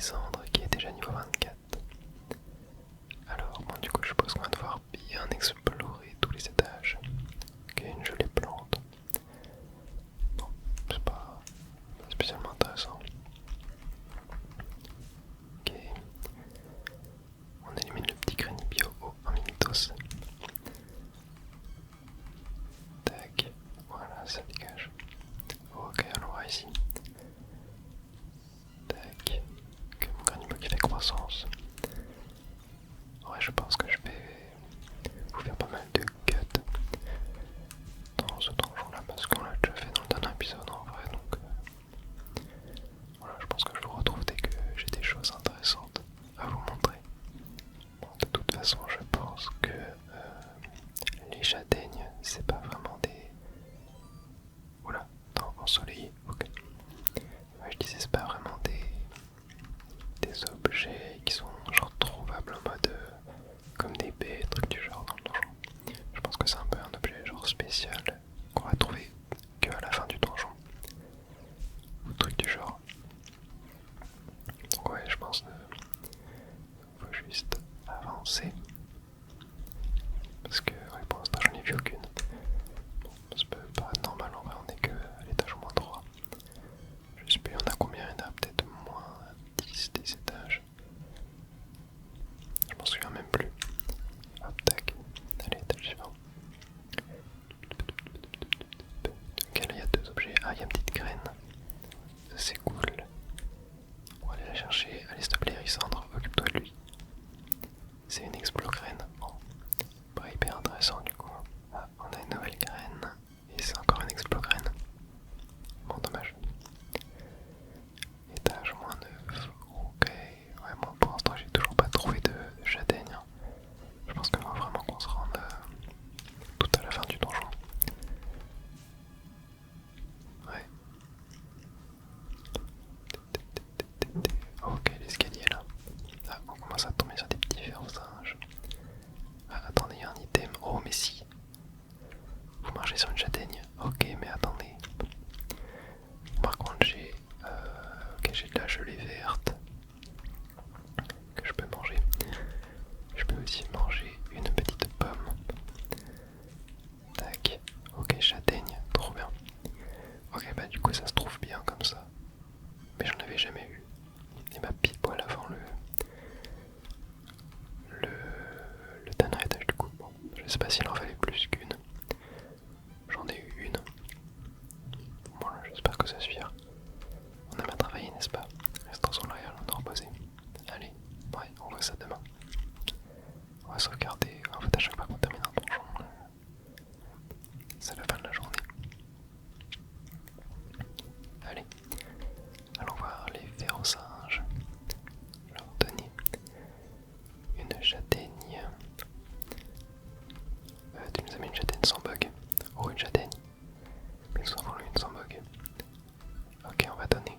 Lysandre qui est déjà niveau 24. Alors, bon, du coup, je suppose qu'on va devoir bien explorer tous les étages. Ok, une jolie plante. Bon, c'est pas spécialement intéressant. Ok. On élimine le petit granibio en mimitos. Tac, voilà, ça dégage. Ok, on va ici. Tac. Ok, mon granibio qui fait croissance. Ouais, je pense que je vais vous faire pas mal de cuts dans ce donjon là parce qu'on l'a déjà fait dans le dernier épisode en vrai, donc voilà, je pense que je vous retrouve dès que j'ai des choses intéressantes à vous montrer. Bon, de toute façon, je pense que les châtaignes, c'est pas vraiment des... Oula, non, ensoleillé, ok. Ouais, je disais, c'est pas vraiment des objets qui sont genre trouvables en mode comme des baies, trucs du genre dans le donjon. Je pense que c'est un peu un objet genre spécial qu'on va trouver que à la fin du donjon. Ou truc du genre. Donc ouais, je pense qu'il faut juste avancer. Parce que ouais, pour l'instant j'en ai vu aucune. Bon, ça peut paraître normal, en vrai on est que à l'étage moins 3. Je sais plus, il y en a combien, il y en a peut-être moins 10 des étages. Je m'en souviens même plus. Hop, tac. Allez, étage suivant. Ok, là il y a deux objets. Ah, il y a une petite graine. Ça c'est cool. On va aller la chercher. Allez, s'il te plaît, Lysandre, occupe-toi de lui. C'est une explo-graine. Bon, pas hyper intéressant du coup. Ah, on a une nouvelle graine. Et c'est encore une explo-graine. Bon, dommage. Étage moins 9. Ok. Ouais, moi pour l'instant j'ai toujours pas trouvé de châtaigne. Je pense qu'il va vraiment qu'on se rende tout à la fin du donjon. Ouais. Ok, l'escalier là. Ah, on commence à tomber sur des petits vers singes. Ah, attendez, il y a un item. Oh, mais si. Vous marchez sur une châtaigne. Ok, mais attendez. Par contre, j'ai de la gelée verte que je peux manger. Je peux aussi manger une petite pomme. Tac. Ok, châtaigne. Trop bien. Ok, bah du coup, ça se trouve bien comme ça. Mais j'en avais jamais eu. Et ma pile poil avant le dernier étage du coup. Bon, je sais pas s'il en fallait plus qu'une. J'en ai eu une. Voilà, j'espère que ça suffira. On a bien travaillé, n'est-ce pas? Restons sur l'arrière, on a reposé. Allez, ouais, on voit ça demain. On va sauvegarder. En fait, à chaque fois qu'on termine un donjon, c'est la fin de la journée. Allez, allons voir les férocinges. Leur donner une châtaigne. Tu nous as mis une châtaigne sans bug. Oh, une châtaigne. Mais nous avons une sans bug. Ok, on va donner.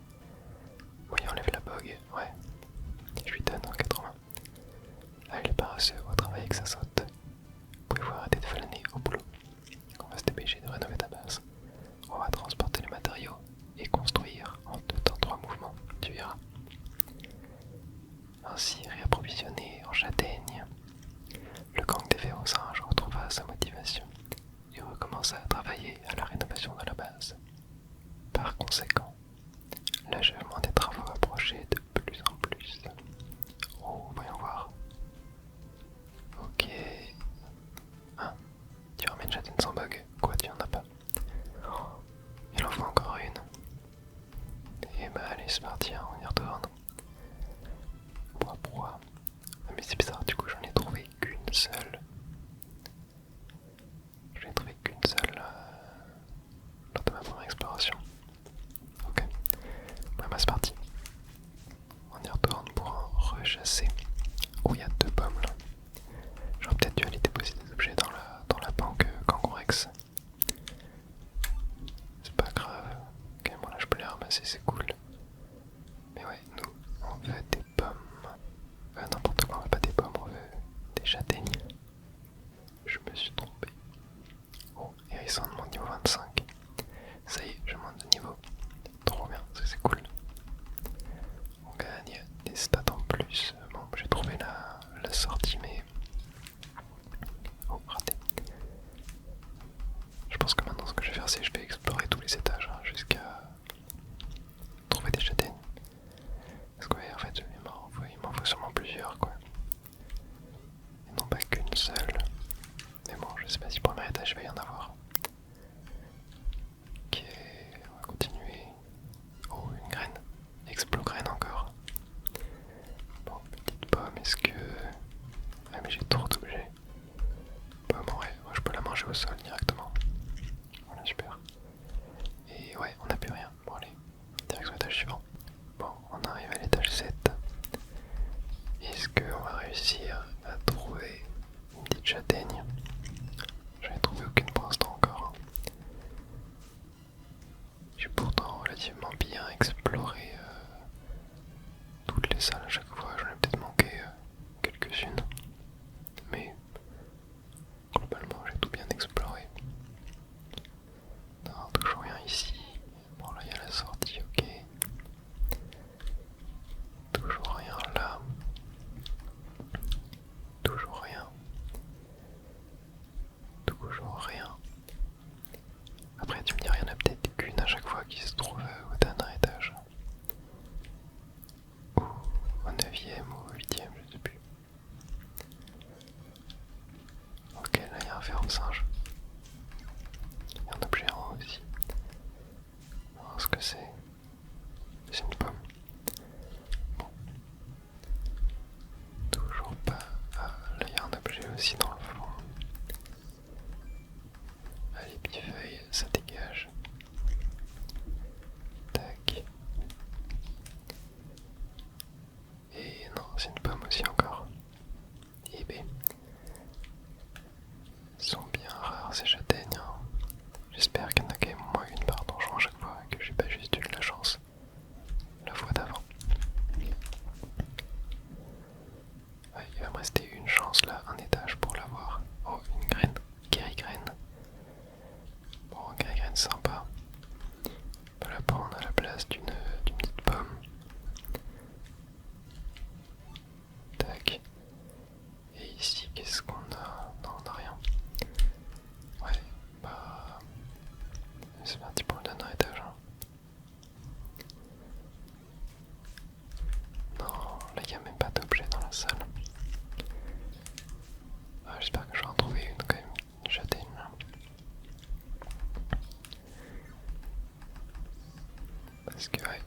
Oui, enlève la bug. Ouais. Je lui donne en 80. Ah, il est paresseux au travail que ça saute. Pouvez-vous arrêter de flâner au boulot? On va se dépêcher de rénover ta base. On va transporter les matériaux et construire en 2 temps 3 mouvements. Tu verras. Ainsi réapprovisionné en châtaignes, le gang des férocinges retrouva sa motivation et recommença à travailler à la rénovation de la base. Par conséquent, l'achèvement des travaux approchait de plus en plus. Oh, voyons voir. Ok. Ah, tu ramènes châtaigne sans bug. Quoi, tu en as pas? Oh, il en faut encore une. Et bah allez, c'est parti, hein, on y retourne. Bois. Ah, mais c'est bizarre, du coup j'en ai trouvé qu'une seule. Je n'ai trouvé qu'une seule lors de ma première exploration. Ok, ouais, bah c'est parti. On y retourne pour en rechasser. Oh, il y a 2 pommes là. J'aurais peut-être dû aller déposer des objets dans la banque Kangorex. C'est pas grave. Ok, bon là je peux les ramasser, c'est cool. Mais ouais, nous on veut des pommes. N'importe quoi, on veut pas des pommes, on veut des châtaignes. la salle. Ah, j'espère que je vais en trouver une quand même, une châtaigne là. Parce que ouais,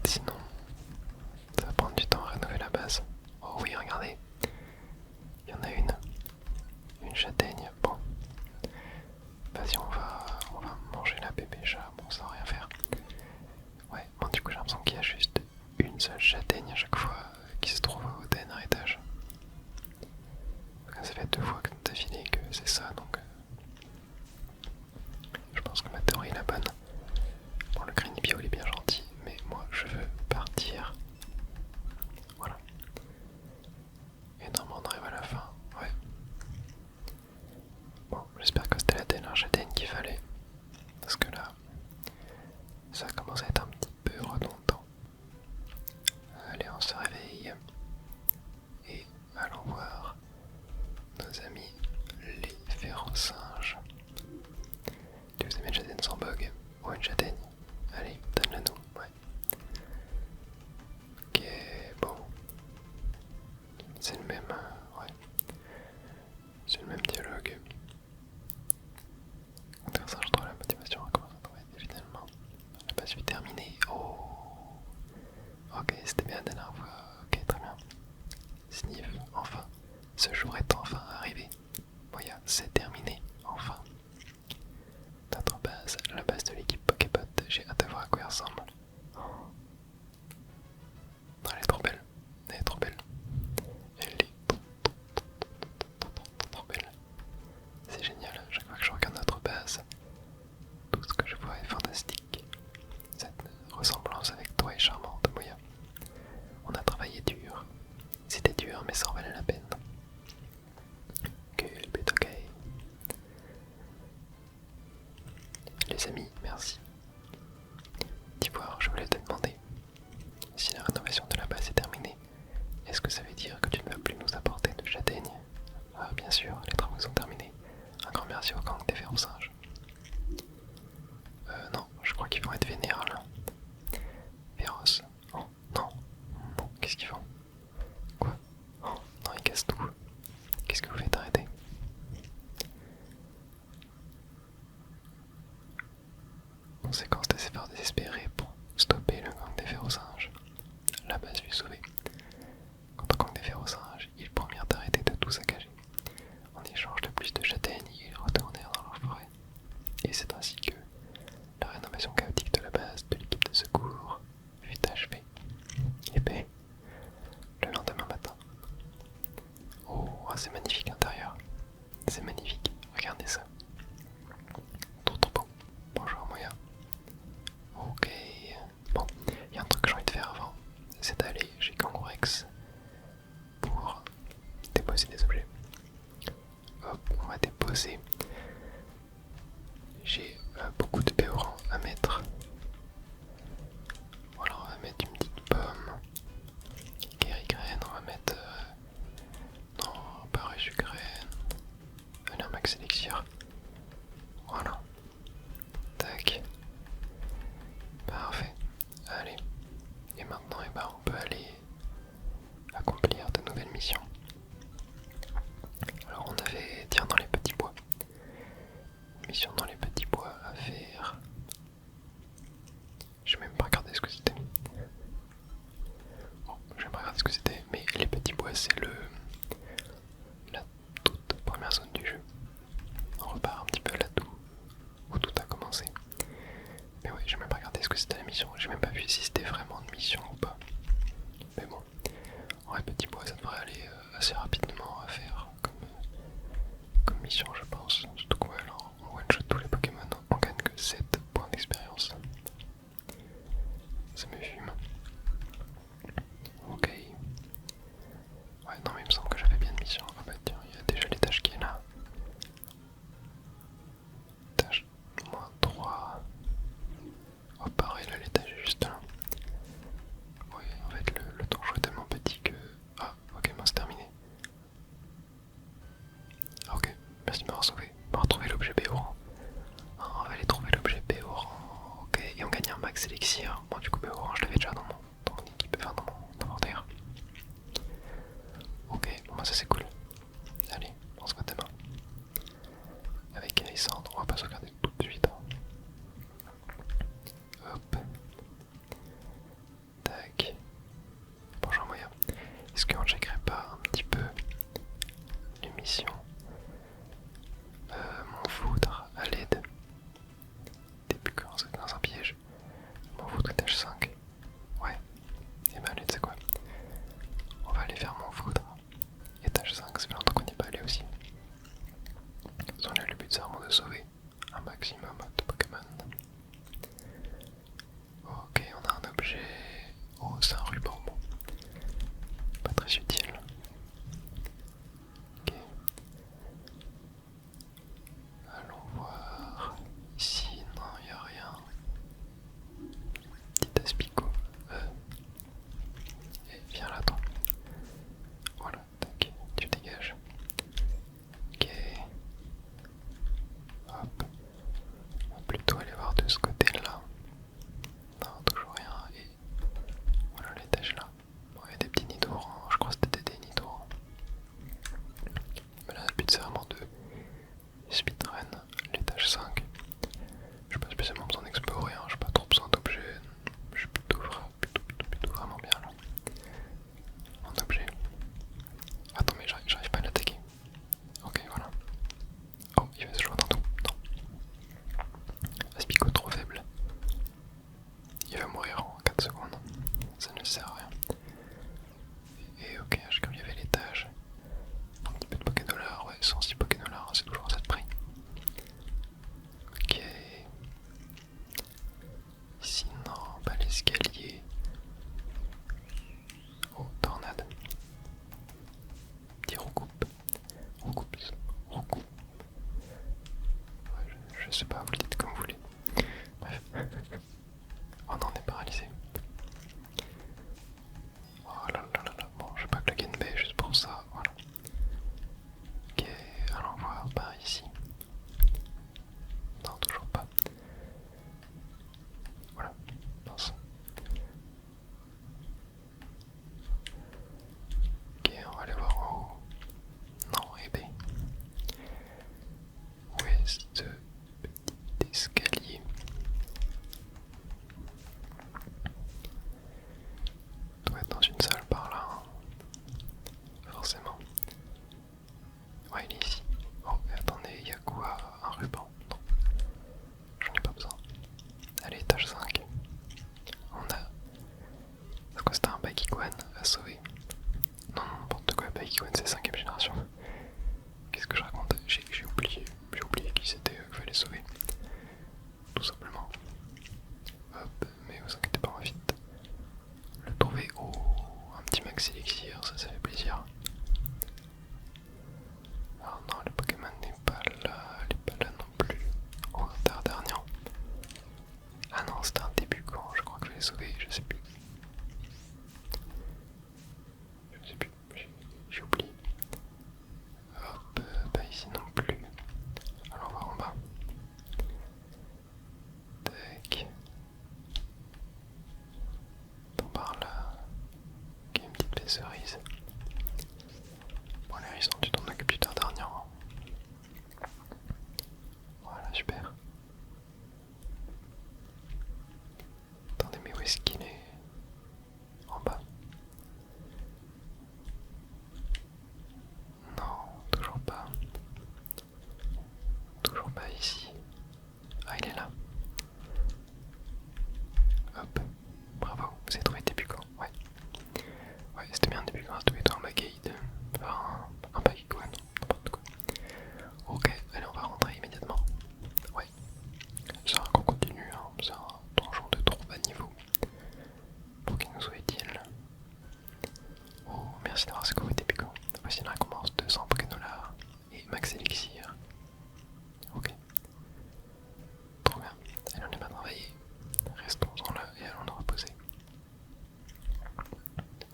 sinon ça va prendre du temps à rénover la base. Oh oui, regardez, il y en a une châtaigne. Bon, vas-y, on va manger la bébé chat, bon ça va rien faire. Ouais, bon du coup j'ai l'impression qu'il y a juste une seule châtaigne à chaque fois qui se trouve au dernier étage. Ça fait 2 fois que d'affilée que c'est ça, donc je pense que ma théorie est la bonne. Bon, le Green Bio il est bien gentil, mais moi je veux partir. Voilà. Et normalement on arrive à la fin, ouais. Bon, j'espère que c'était la dernière châtaigne qu'il fallait. Parce que là, ça commence à être un petit peu redondant. Allez, on se réveille. Et allons voir nos amis les férocinges. Tu vous aimez une châtaigne sans bug? Ou une châtaigne? Allez, donne-la nous, ouais. Ok, bon. C'est le même, ouais. C'est le même dialogue. Comme ça, je trouve la motivation à commencer à travailler finalement. La base fut terminée. Oh! Ok, c'était bien la dernière fois. Ok, très bien. Sniff, enfin. Ce jour est enfin arrivé. Voyons, c'est terminé, enfin. Notre base, la base de l'équipe Pokébot. J'ai hâte de voir à quoi elle ressemble. Oh. Elle est trop belle. Elle est trop belle. Elle est trop belle. C'est génial. Chaque fois que je regarde notre base, tout ce que je vois est fantastique. Cette ressemblance avec toi est charmante, Moya. On a travaillé dur. C'était dur, mais ça en valait la peine. Ok. Les amis, merci. D'ivoire, je voulais te demander, si la rénovation de la base est terminée, est-ce que ça veut dire que tu ne vas plus nous apporter de châtaignes? Ah, bien sûr, les travaux sont terminés. Un grand merci au gang des férocinges. Non, je crois qu'ils vont être vénères là. Féroce. Oh, non. Bon, qu'est-ce qu'ils font? Quoi? Oh, non, ils cassent tout. Qu'est-ce que vous faites? Arrêter? Conséquence des efforts désespérés pour stopper le gang des férocinges. La base fut sauvée. Quant au gang des férocinges, ils promirent d'arrêter de tout saccager. En échange de plus de châtaignes, ils retournèrent dans leur forêt. Et c'est ainsi que la rénovation chaotique de la base de l'équipe de secours fut achevée. Et ben, le lendemain matin. Oh, c'est magnifique l'intérieur. C'est magnifique. Regardez ça. Trop beau. Bonjour Moya. Ok. Bon, il y a un truc que j'ai envie de faire avant. C'est d'aller chez Kangourex pour déposer des objets. Hop, on va déposer. J'ai beaucoup de péorans à mettre. Voilà, on va mettre une petite pomme. Guéri graine, on va mettre. Non, pas reçu graine. Un max élixir. Voilà. Tac. Parfait. Allez. Et maintenant, eh ben, on peut aller accomplir de nouvelles missions. Alors, on avait, tiens, dans les petits bois. Une mission dans les petits bois à faire. Je vais même pas regarder ce que c'était. Bon, je vais pas regarder ce que c'était, mais les petits bois, c'est la toute première zone du jeu. On repart un petit peu là où tout a commencé. Mais ouais, j'ai même pas regardé ce que c'était la mission. J'ai même pas vu si c'était vraiment une mission ou pas. Bakiguan à sauver. Non, n'importe quoi, Bakiguan c'est 5ème génération. Qu'est-ce que je raconte? J'ai oublié qui c'était qu'il fallait sauver. Tout simplement. Hop, mais vous inquiétez pas, on va vite le trouver. Oh, un petit max élixir, ça fait plaisir. Alors non, le Pokémon n'est pas là, elle est pas là non plus. Oh, Dardarnian. Ah non, c'était un début quand je crois que je l'ai sauvé, je sais plus. Je sais plus, j'ai oublié. Hop, pas ici non plus. Alors on va en bas. Tac. Attends par là. Ok, une petite cerise. Bon, les hérissons, tu t'en occupes du Dardarnian. Voilà, super. Attendez, mais où est-ce qu'il est? En bas. Non, toujours pas. Toujours pas ici. Ah, il est là. Hop. Bravo, vous avez trouvé début quand? Ouais. Ouais, c'était bien début quand, c'était un Magade. Enfin, un Bakiguan, n'importe quoi. Ok, allez, on va rentrer immédiatement. Ouais. C'est un qu'on continue, hein. C'est un donjon de trop bas niveau. Pour qu'il nous soit utile. Oh, merci d'avoir secouru tes piquants. Voici une récompense de 100 Pokédollars et max élixir. Ok. Trop bien. Allez, on n'est pas travaillé. Restons-en là et allons nous reposer.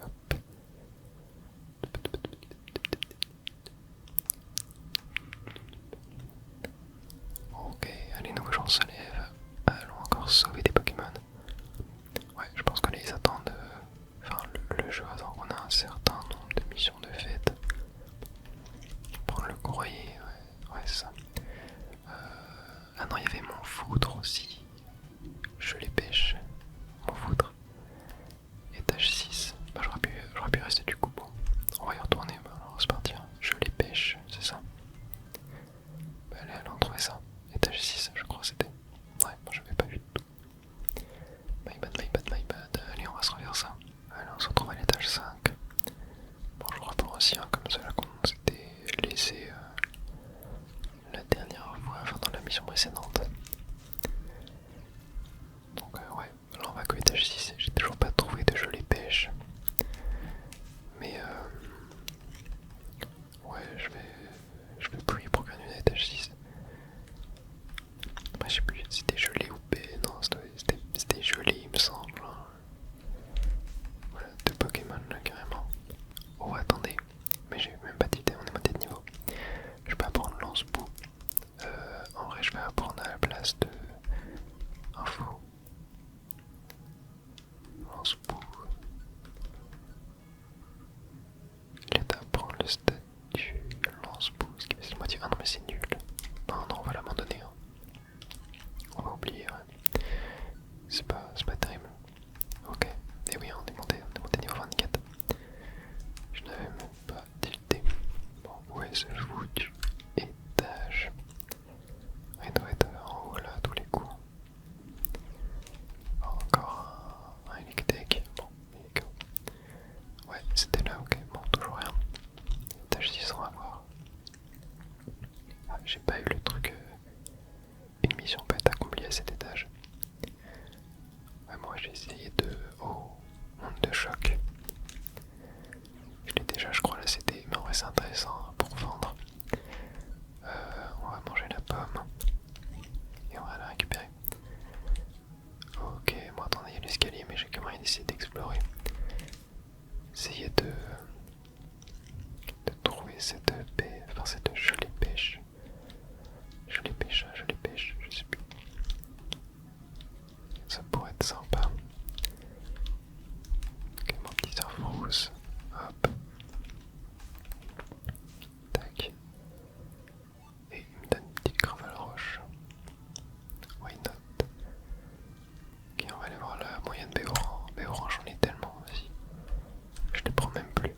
Hop. Ok, allez, nos gens se lèvent. Allons encore sauver des Pokémon. Ouais, je pense qu'on les attend de... Enfin, le jeu attend qu'on a un certain nombre de missions de fête. Prendre le courrier, ouais c'est ça. Ah non, il y avait mon foudre aussi. Je les pêche. Mon foudre. Étage 6. Bah, j'aurais pu rester du coup. Bon, on va y retourner. Bah, alors c'est parti. Je les pêche, c'est ça. Bah, allons trouver ça. Étage 6, je crois que c'était. Ouais, moi j'avais pas vu du tout. My bad. Allez, on va se refaire ça. Allez, on se retrouve à l'étage 5. Bon, je reprends aussi, hein, comme ça là qu'on s'était laissé la dernière fois, enfin dans la mission précédente. Donc ouais, là on va qu'au étage 6, j'ai toujours pas trouvé de jolies pêches. Mais ouais, je vais plus y programmer à l'étage 6. Après je sais plus si c'était gelé ou B, non c'était gelé il me semble. Voilà, deux Pokémon là carrément. Oh attendez, mais j'ai même pas d'idée, on est monté de niveau. Je peux apprendre lance-bout. En vrai je vais apprendre à la place de info. Lance-bout. Il est à prendre le statut lance-bout, ce qui fait la moitié. Ah non mais c'est nul. Non, on va l'abandonner. Hein. On va oublier, ouais. C'est pas terrible. Ok. Et oui, on est monté niveau 24. Je n'avais même pas tilté. Bon, où est-ce que je vous tue? Étage. Il doit être en haut là, à tous les coups. Encore un Electek. Bon, ouais, c'était là, ok. Bon, toujours rien. Étage 6, on va voir. Ah, j'ai pas eu le truc. Une mission peut être accomplie à cet étage. Ouais, moi j'ai essayé de... Oh, monde de choc. Je l'ai déjà, je crois, là c'était... Mais en vrai c'est intéressant pour vendre. On va manger la pomme. Et on va la récupérer. Ok, bon attendez, il y a l'escalier, mais j'ai quand même essayé d'explorer. Essayer de trouver cette paix, enfin cette jolie pêche. Je les pêche, je sais plus. Ça pourrait être sympa. Ok, mon petit surf rousse. Hop. Tac. Et il me donne une petite gravale roche. Why not? Ok, on va aller voir la moyenne Béoran. Béoran, j'en ai tellement aussi. Je les prends même plus.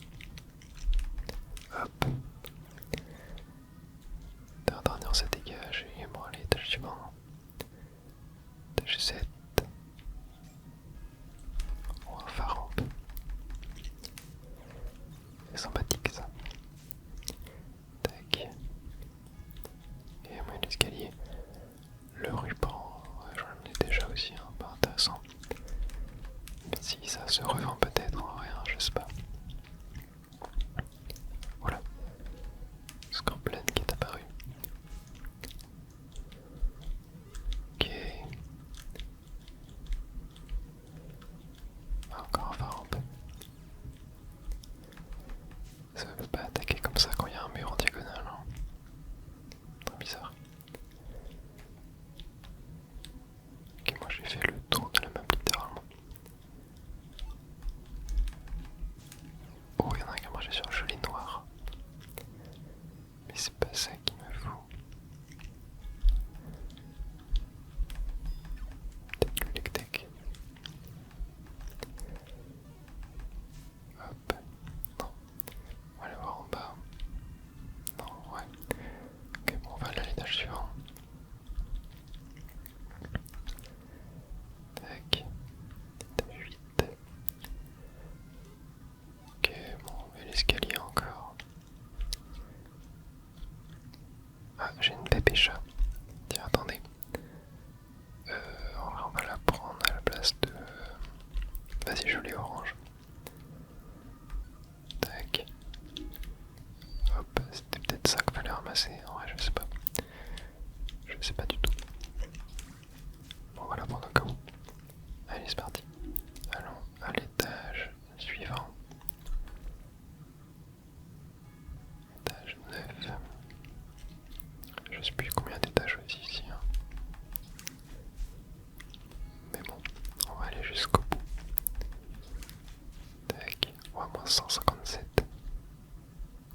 moins 157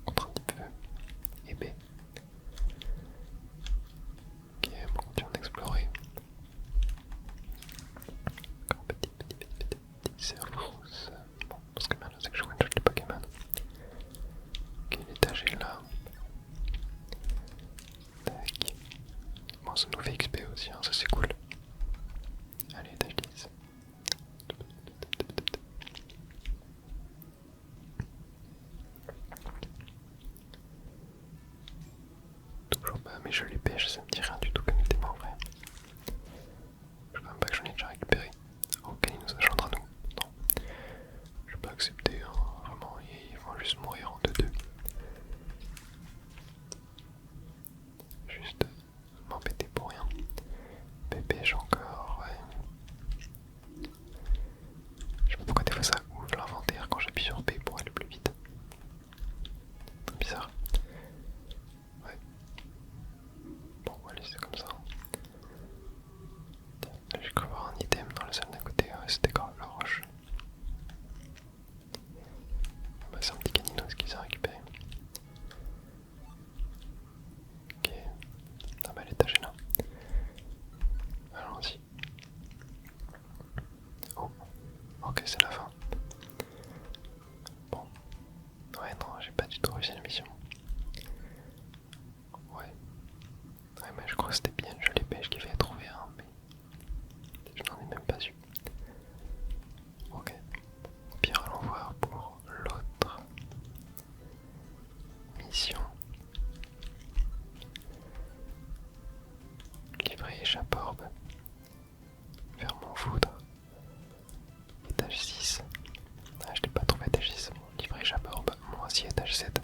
contre un type feu. Et B. Ok, on continue d'explorer. Encore petit cerveau. Bon, parce que maintenant c'est que je one-shot les Pokémon. Ok, l'étage est là. Tac. Bon, ça nous fait XP aussi, hein, ça c'est cool. Allez, étage 10. Toujours pas mes jolies pêches, ça me dit rien du tout comme thème en vrai. Je sais même pas que j'en ai déjà récupéré. Ok, il nous a joindre à nous. Non. Je vais pas accepter, hein. Vraiment, ils vont juste mourir en 2-2. Juste m'embêter pour rien. Pépèche encore, ouais. Je sais pas pourquoi des fois ça ouvre l'inventaire quand j'appuie sur B pour aller plus vite. C'est bizarre. Ouais. Bon, on va laisser comme ça. J'ai cru voir un item dans la salle d'à côté, ouais, c'était grave la roche. Bah, c'est un petit caninos qui s'est récupéré. Ok. Ah bah l'étage est là. Allons-y. Oh. Ok, c'est la fin. Bon. Ouais, non, j'ai pas du tout réussi la mission. Ouais. Ouais, mais je crois que c'était bien une jolie pêche qu'il fallait trouver un, mais je n'en ai même pas su. Ok. Au pire, allons voir pour l'autre mission. Livrer échappe-orbe. Faire mon foudre. Étage 6. Ah, je l'ai pas trouvé étage 6. Livrer échappe-orbe. Moi aussi, étage 7.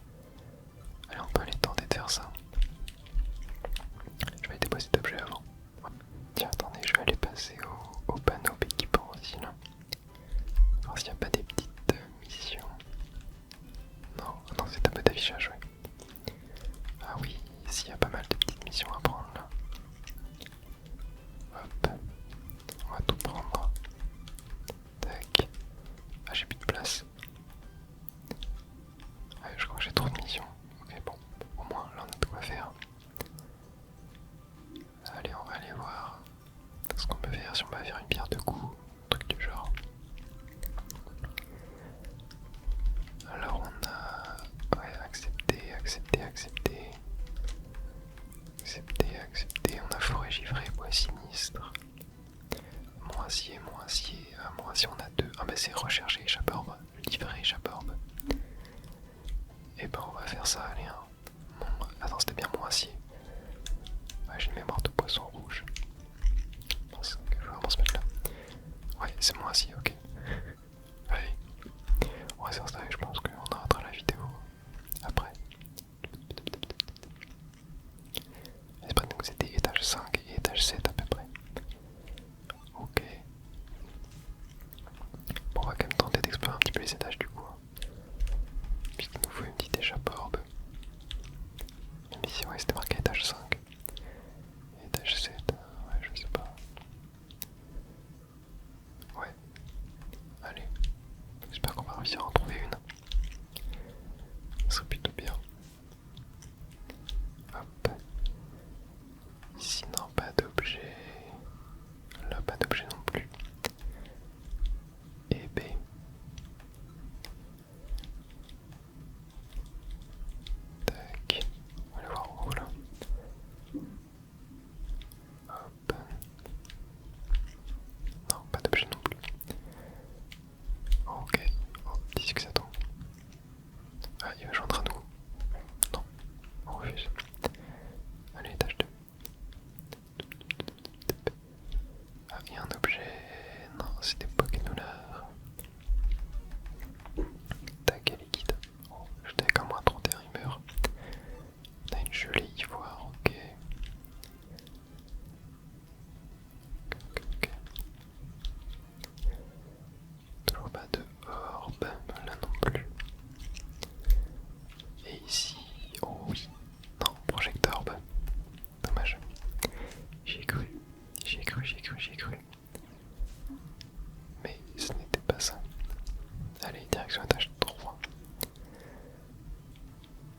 Allez, direction étage 3.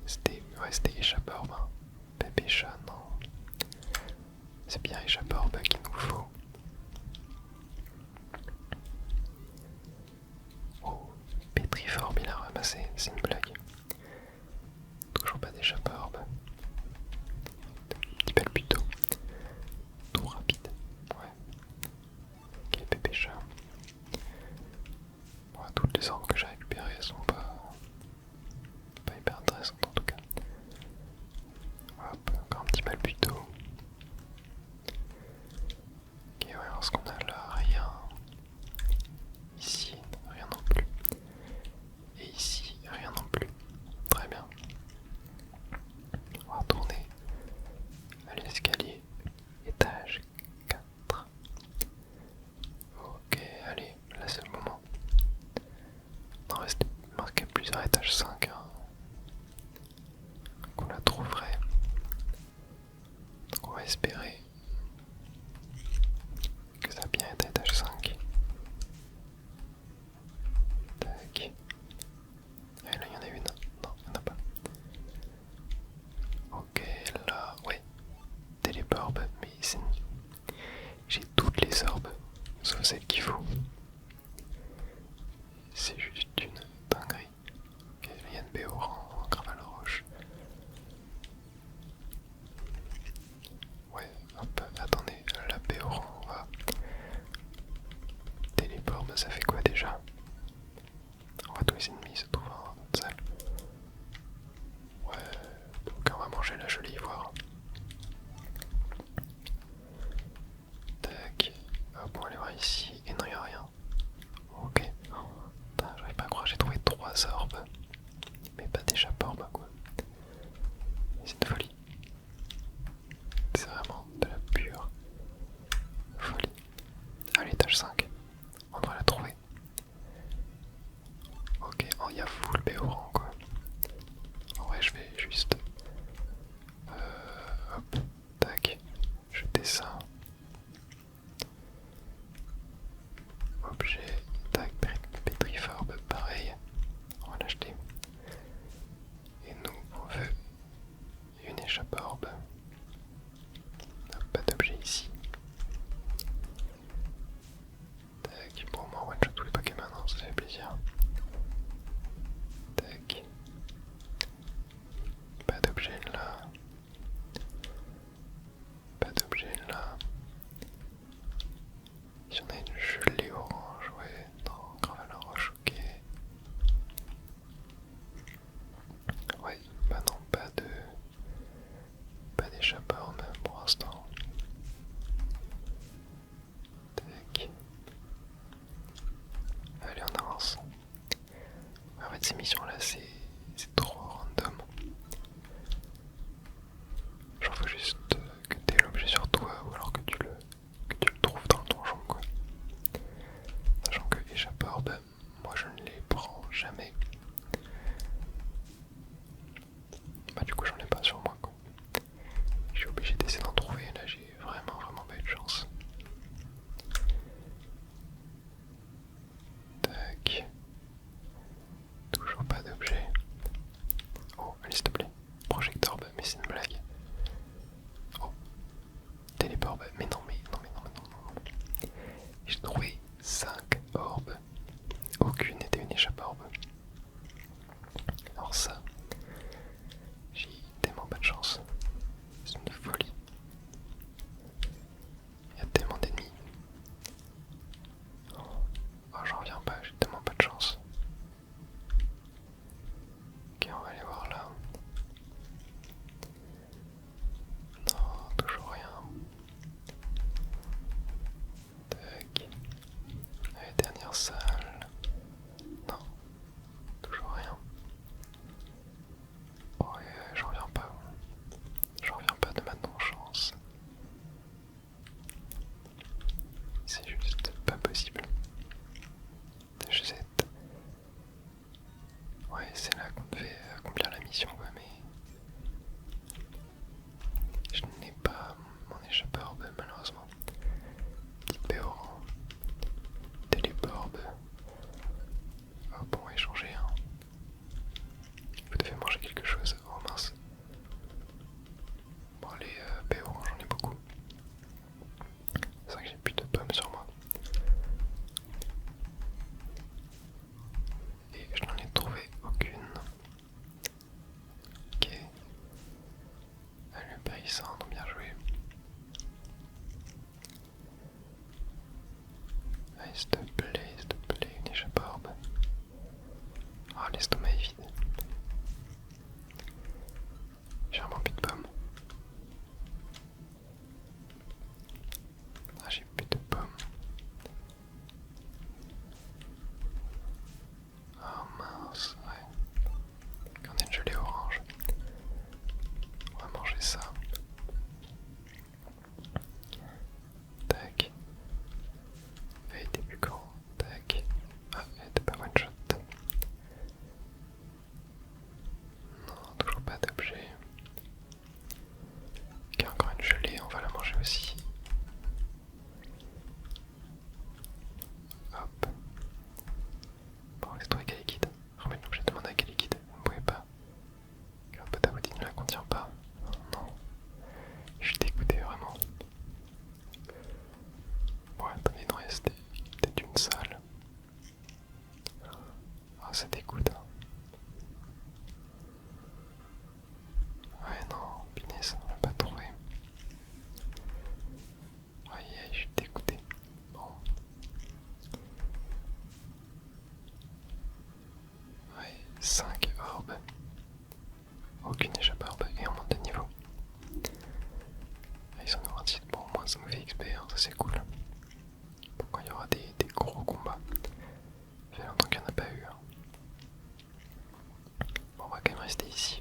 C'était échappe-orbe. Hein. Bébé chat, non. C'est bien échappe-orbe qu'il nous faut. Oh, pétriforme, il a ramassé, c'est une blague. Toujours pas d'échappe-orbe. Petit bel plutôt. Tout rapide. Ouais. Ok, bébé chat. Ouais, toutes les armes que j'ai récupérées elles sont pas hyper intéressantes en tout cas. Hop, encore un petit balbuto. Ok, ouais, alors ce qu'on a là, rien. Ici, rien non plus. Et ici, rien non plus. Très bien. On va retourner à l'escalier. Étage 4. Ok, allez, là c'est le moment. Il en reste marqué plusieurs étages 5. Hein, qu'on la trouverait. Donc on va espérer que ça va bien être étage 5. Tac. Et là il y en a une. Non, il n'y en a pas. Ok, là, ouais. Téléporbe, mais j'ai toutes les orbes, sauf celle qu'il faut. C'est juste une dinguerie. Ok, là il y a une Béoran en Graval Roche. Ouais, hop, attendez, la Béoran, on va. Téléporbe, ça fait quoi déjà? On va tous les ennemis se trouvent dans notre salle. Ouais, donc on va manger la jolie ivoire. Tac, hop, on va aller voir ici. Et non, il n'y a rien. Ok. J'arrive pas à croire, j'ai trouvé 3 orbes. Mais pas d'échappe-orbe quoi. C'est une folie. C'est vraiment de la pure folie. À l'étage 5. On devrait la trouver. Ok, oh il y a full Béoran quoi. En vrai je vais juste... hop, tac. Jeter ça. Objet, tac, pétriforbe, pareil. On va l'acheter. Et nous, on veut une échappe-orbe. Pas d'objet ici. Tac, bon, on one shot tous les Pokémon, hein, ça fait plaisir. Tac. Pas d'objet là. Pas d'objet là. Si on a une gelée orange, ouais, non, Gravel Roche, ok. Ouais, bah non, pas d'échappe-orbe pour l'instant. Tac. Allez, on avance. En fait, ces missions-là, c'est trop random. Genre, faut juste que tu aies l'objet sur toi ou alors que tu le trouves dans le donjon, quoi. Sachant que échappe-orbe, moi je ne les prends jamais. Bah, du coup, j'en ai pas sur moi, quoi. Je suis obligé d'essayer d'en trouver. Là, j'ai vraiment pas eu de chance. Tac. Toujours pas d'objet. Oh, allez s'il te plaît. Projectorbe, mais c'est une blague. Oh. Téléporbe, mais non. J'ai trouvé 5 orbes. Aucune n'était une échappe-orbe. Alors ça, j'ai tellement pas de chance. C'est une folie. Il y a tellement d'ennemis. Oh, j'en reviens pas, j'ai tellement pas de chance. Ok, on va aller voir là. Non, toujours rien. Tac. Allez, dernière salle. Non, toujours rien. Oh, j'en reviens pas. J'en reviens pas de ma non-chance. C'est juste pas possible. Je sais. Ouais, c'est là qu'on devait accomplir la mission, quoi, mais je n'ai pas mon échappe-orbe, malheureusement. Petite Béoran, téléporbe. Hop, s'il te plaît, une échappe-orbe. Ah, l'estomac est vide. J'ai vraiment plus de pommes. Ah, j'ai plus de pommes. Oh mince, ouais. Quand on a une gelée orange. On va manger ça. Tac. Elle était plus quand? Tac. Ah, elle était pas one shot. Non, toujours pas d'objet. Ok, encore une gelée, on va la manger aussi. Hop. Bon, laisse-toi avec liquide. Remets l'objet, demande à quel liquide. Vous ne pouvez pas. Car Patapoudi ne la contient pas. Non. Je suis dégoûté vraiment. Bon, attendez, il en reste peut-être une salle. Ah, ça dégoûte. Hein. Ouais, non, punaise, on va pas trouver. Aïe, aïe, je suis dégoûté. Bon. Ouais, 5 orbes. Aucune échappe-orbe et on monte de niveau. Ah, ils sont nous rendent bon, au moins ça nous fait XP, hein, ça c'est cool. Pourquoi il y aura des gros combats? Ça fait longtemps qu'il n'y en a pas eu. Hein. Bon, on va quand même rester ici.